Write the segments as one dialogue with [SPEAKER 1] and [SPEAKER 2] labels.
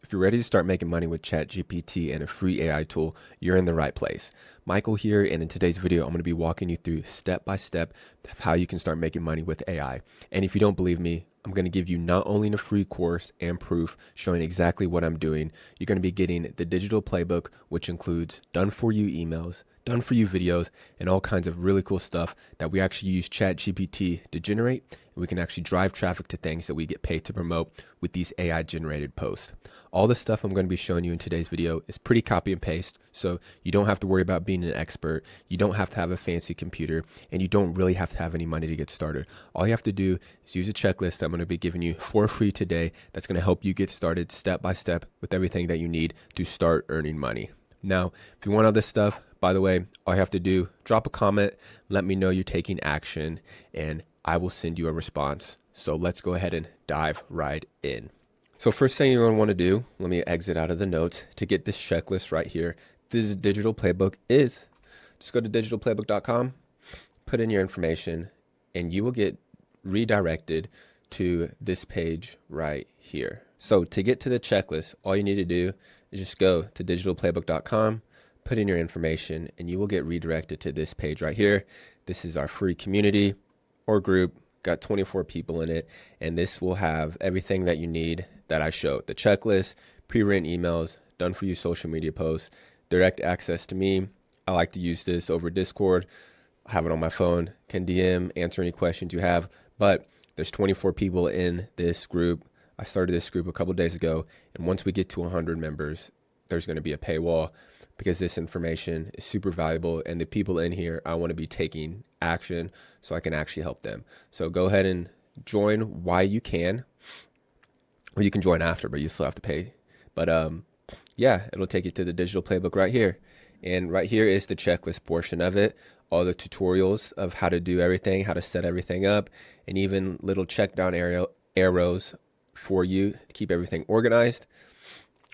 [SPEAKER 1] If you're ready to start making money with ChatGPT and a free AI tool, you're in the right place. Michael here, and in today's video, I'm going to be walking you through step by step of how you can start making money with AI. And if you don't believe me, I'm going to give you not only a free course and proof showing exactly what I'm doing. You're going to be getting the digital playbook, which includes done for you emails, done for you videos, and all kinds of really cool stuff that we actually use ChatGPT to generate. And we can actually drive traffic to things that we get paid to promote with these AI generated posts. All the stuff I'm going to be showing you in today's video is pretty copy and paste, so you don't have to worry about being an expert, you don't have to have a fancy computer, and you don't really have to have any money to get started. All you have to do is use a checklist that I'm going to be giving you for free today that's going to help you get started step by step with everything that you need to start earning money. Now, if you want all this stuff, by the way, all you have to do, drop a comment, let me know you're taking action, and I will send you a response. So let's go ahead and dive right in. So first thing you're going to want to do, let me exit out of the notes to get this checklist right here. This digital playbook is, just go to digitalplaybook.com, put in your information, and you will get redirected to this page right here. So to get to the checklist, all you need to do is just go to digitalplaybook.com, put in your information, and you will get redirected to this page right here. This is our free community or group. Got 24 people in it, and this will have everything that you need that I showed. The checklist, pre-written emails, done for you social media posts, direct access to me. I like to use this over Discord. I have it on my phone, can DM, answer any questions you have, but there's 24 people in this group. I started this group a couple days ago, and once we get to 100 members, there's going to be a paywall because this information is super valuable, and the people in here, I want to be taking action so I can actually help them. So go ahead and join while you can, or you can join after, but you still have to pay. But yeah, it'll take you to the digital playbook right here. And right here is the checklist portion of it, all the tutorials of how to do everything, how to set everything up, and even little check down arrows for you to keep everything organized.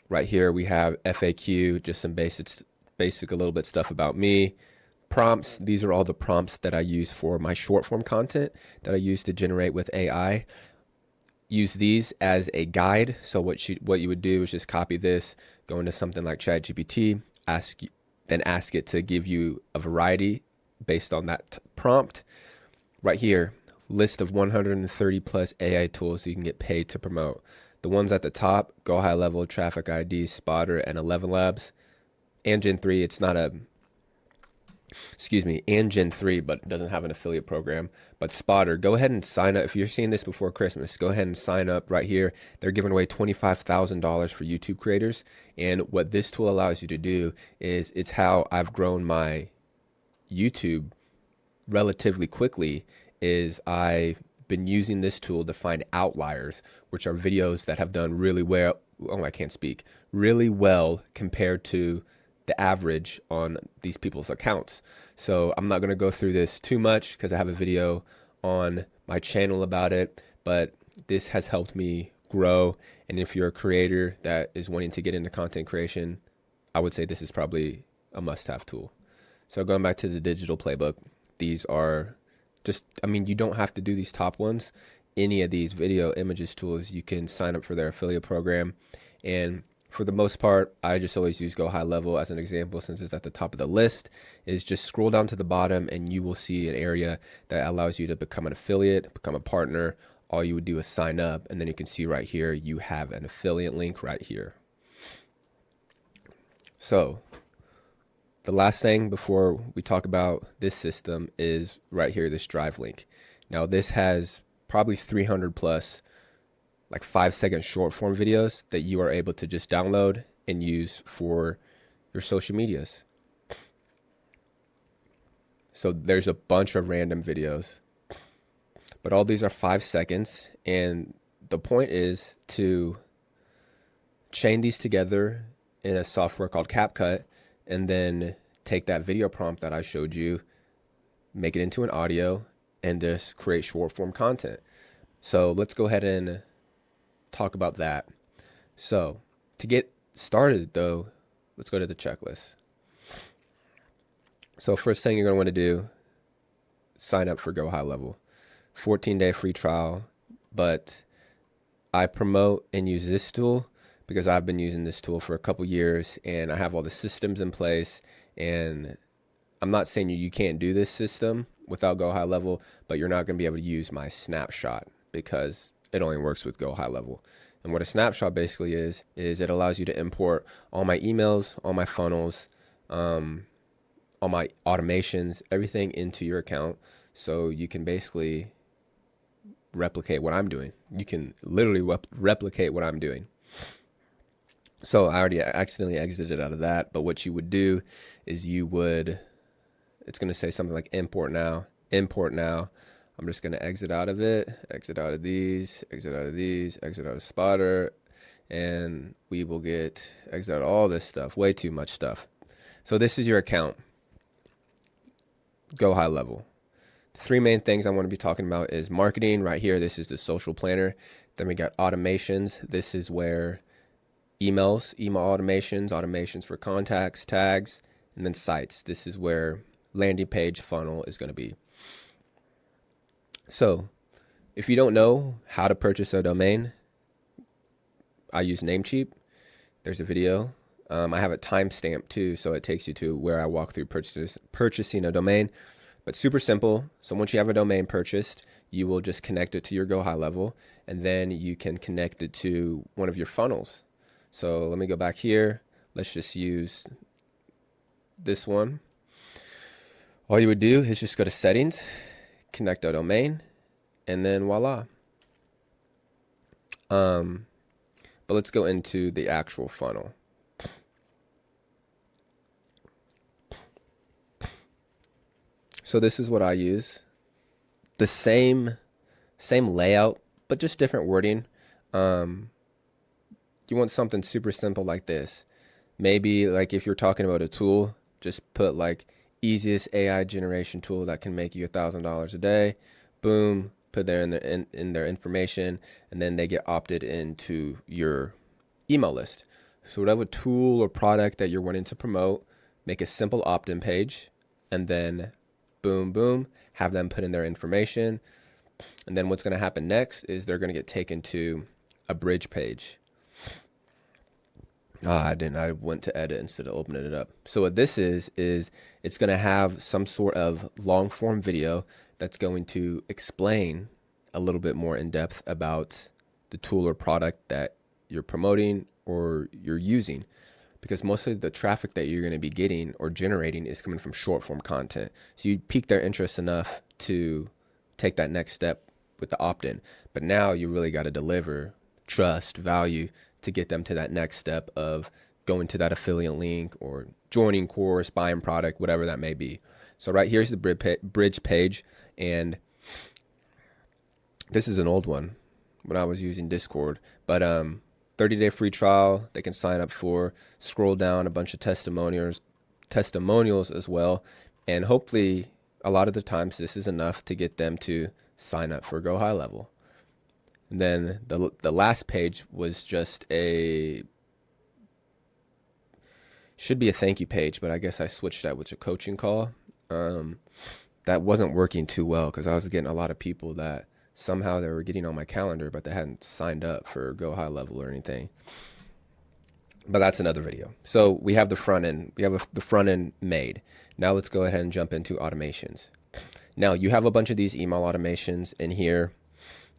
[SPEAKER 1] Right here we have FAQ, just some basic a little bit stuff about me. Prompts, these are all the prompts that I use for my short form content that I use to generate with AI. Use these as a guide. So what you would do is just copy this, go into something like ChatGPT, then ask it to give you a variety based on that prompt. Right here, list of 130 plus AI tools you can get paid to promote. The ones at the top, Go High Level, Traffic ID, Spotter, and 11 Labs. And Gen 3, it's not a, and Gen 3, but it doesn't have an affiliate program. But Spotter, go ahead and sign up. If you're seeing this before Christmas, go ahead and sign up right here. They're giving away $25,000 for YouTube creators. And what this tool allows you to do is, it's how I've grown my YouTube relatively quickly, is I've been using this tool to find outliers, which are videos that have done really well. Oh, I can't speak. Really well compared to the average on these people's accounts. So I'm not going to go through this too much because I have a video on my channel about it, but this has helped me grow. And if you're a creator that is wanting to get into content creation, I would say this is probably a must-have tool. So going back to the digital playbook, these are just, you don't have to do these top ones. Any of these video images tools, you can sign up for their affiliate program. And for the most part, I just always use Go High Level as an example, since it's at the top of the list. Is just scroll down to the bottom and you will see an area that allows you to become an affiliate, become a partner. All you would do is sign up, and then you can see right here, you have an affiliate link right here. So the last thing before we talk about this system is right here, this drive link. Now this has probably 300 plus like 5-second short form videos that you are able to just download and use for your social medias. So there's a bunch of random videos, but all these are 5 seconds. And the point is to chain these together in a software called CapCut, and then take that video prompt that I showed you, make it into an audio, and just create short form content. So let's go ahead and talk about that. So to get started though, let's go to the checklist. So first thing you're going to want to do, sign up for Go High Level. 14-day free trial, but I promote and use this tool because I've been using this tool for a couple years and I have all the systems in place. And I'm not saying you can't do this system without Go High Level, but you're not going to be able to use my snapshot because it only works with Go High Level. And what a snapshot basically is it allows you to import all my emails, all my funnels, all my automations, everything into your account. So you can basically replicate what I'm doing. You can literally replicate what I'm doing. So I already accidentally exited out of that. But what you would do is it's going to say something like import now. I'm just going to exit out of it, exit out of these, exit out of these, exit out of Spotter, and we will exit out all this stuff, way too much stuff. So this is your account. Go High Level. The three main things I want to be talking about is marketing right here. This is the social planner. Then we got automations. This is where email automations for contacts, tags, and then sites. This is where landing page funnel is going to be. So if you don't know how to purchase a domain, I use Namecheap. There's a video. I have a timestamp too, so it takes you to where I walk through purchasing a domain, but super simple. So once you have a domain purchased, you will just connect it to your Go High Level, and then you can connect it to one of your funnels. So let me go back here. Let's just use this one. All you would do is just go to settings, connect a domain, and then voila. But let's go into the actual funnel. So this is what I use. The same layout, but just different wording. You want something super simple like this. Maybe like if you're talking about a tool, just put like easiest AI generation tool that can make you $1,000 a day. Boom, put there in their information, and then they get opted into your email list. So whatever tool or product that you're wanting to promote, make a simple opt-in page, and then boom, boom, have them put in their information. And then what's going to happen next is they're going to get taken to a bridge page. I went to edit instead of opening it up. So what this is it's going to have some sort of long form video that's going to explain a little bit more in depth about the tool or product that you're promoting or you're using. Because most of the traffic that you're going to be getting or generating is coming from short form content. So you pique their interest enough to take that next step with the opt-in. But now you really got to deliver trust, value to get them to that next step of going to that affiliate link or joining course, buying product, whatever that may be. So right here's the bridge page. And this is an old one when I was using Discord. But 30-day free trial they can sign up for. Scroll down, a bunch of testimonials as well, and hopefully a lot of the times this is enough to get them to sign up for Go High Level. And then the last page was just should be a thank you page, but I guess I switched that with a coaching call. That wasn't working too well because I was getting a lot of people that somehow they were getting on my calendar, but they hadn't signed up for Go High Level or anything. But that's another video. So we have the front end. We have the front end made. Now let's go ahead and jump into automations. Now you have a bunch of these email automations in here.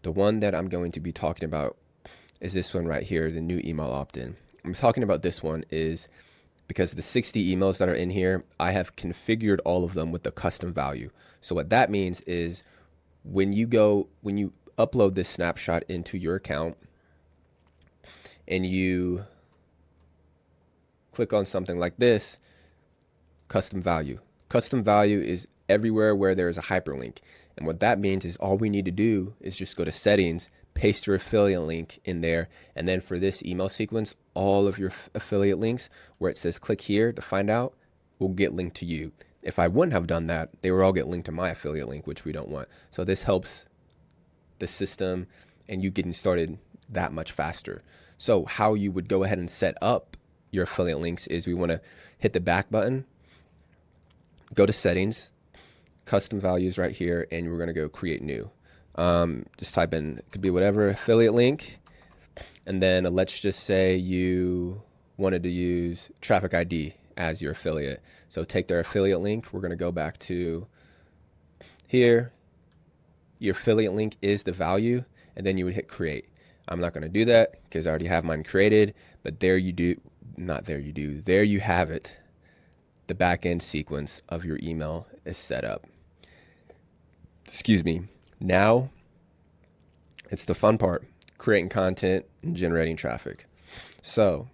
[SPEAKER 1] The one that I'm going to be talking about is this one right here, the new email opt-in. I'm talking about this one is because the 60 emails that are in here, I have configured all of them with the custom value. So what that means is when you upload this snapshot into your account and you click on something like this, custom value. Custom value is everywhere where there is a hyperlink. And what that means is all we need to do is just go to settings, paste your affiliate link in there. And then for this email sequence, all of your affiliate links where it says click here to find out will get linked to you. If I wouldn't have done that, they would all get linked to my affiliate link, which we don't want. So this helps the system and you getting started that much faster. So how you would go ahead and set up your affiliate links is we want to hit the back button, go to settings, custom values right here, and we're going to go create new. Just type in, it could be whatever affiliate link. And then let's just say you wanted to use Traffic ID as your affiliate. So take their affiliate link. We're going to go back to here. Your affiliate link is the value, and then you would hit create. I'm not going to do that because I already have mine created, but there you do, not there you do, there you have it. The back-end sequence of your email is set up. Excuse me. Now it's the fun part, creating content and generating traffic. So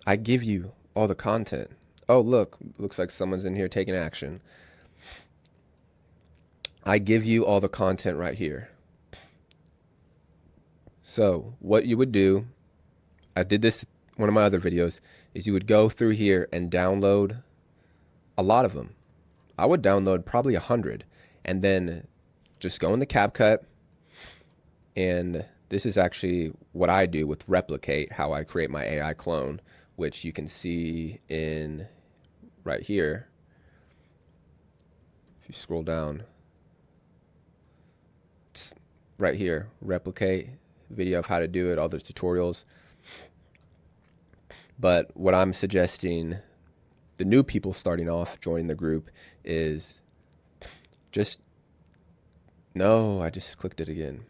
[SPEAKER 1] I give you all the content. Oh, look, looks like someone's in here taking action. I give you all the content right here. So what you would do, I did this one of my other videos, is you would go through here and download a lot of them. I would download probably 100 and then just go in the CapCut. And this is actually what I do with Replicate, how I create my AI clone, which you can see in right here. If you scroll down, it's right here, Replicate, video of how to do it, all the tutorials. But what I'm suggesting the new people starting off joining the group is just, no, I just clicked it again.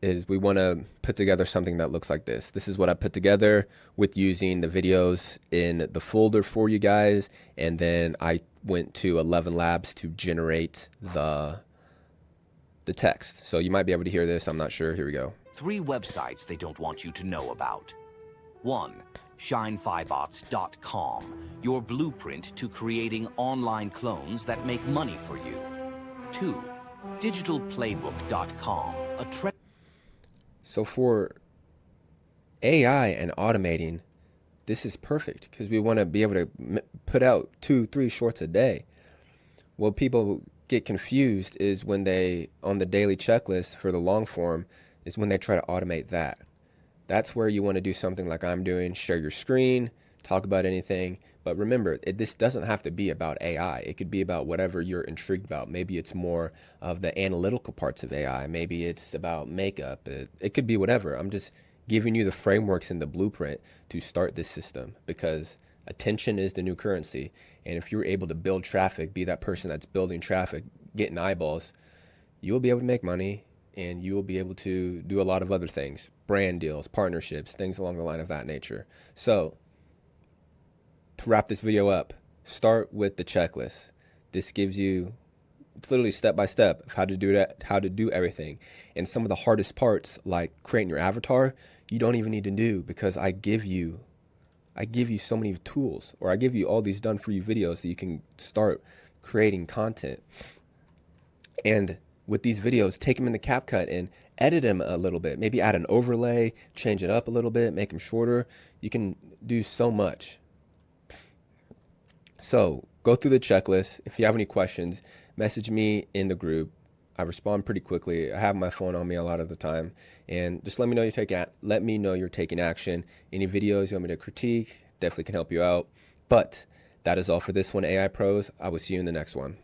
[SPEAKER 1] Is we want to put together something that looks like this. This is what I put together with using the videos in the folder for you guys. And then I went to 11 Labs to generate the text. So you might be able to hear this. I'm not sure. Here we go.
[SPEAKER 2] 3 websites they don't want you to know about. 1. ShineFiBots.com, your blueprint to creating online clones that make money for you. 2. DigitalPlaybook.com, a
[SPEAKER 1] So for AI and automating, this is perfect because we want to be able to put out 2-3 shorts a day. What people get confused is when they, on the daily checklist for the long form, is when they try to automate that. That's where you want to do something like I'm doing, share your screen, talk about anything. But remember, this doesn't have to be about AI. It could be about whatever you're intrigued about. Maybe it's more of the analytical parts of AI. Maybe it's about makeup. It could be whatever. I'm just giving you the frameworks and the blueprint to start this system because attention is the new currency. And if you're able to build traffic, be that person that's building traffic, getting eyeballs, you will be able to make money and you will be able to do a lot of other things, brand deals, partnerships, things along the line of that nature. So to wrap this video up, start with the checklist. This gives you, it's literally step by step of how to do that, how to do everything. And some of the hardest parts, like creating your avatar, you don't even need to do because I give you so many tools, or I give you all these done for you videos so you can start creating content. And with these videos, take them in the CapCut and edit them a little bit. Maybe add an overlay, change it up a little bit, make them shorter. You can do so much. So go through the checklist. If you have any questions, message me in the group. I respond pretty quickly. I have my phone on me a lot of the time. And just let me know you're taking action. Any videos you want me to critique, definitely can help you out. But that is all for this one, AI Pros. I will see you in the next one.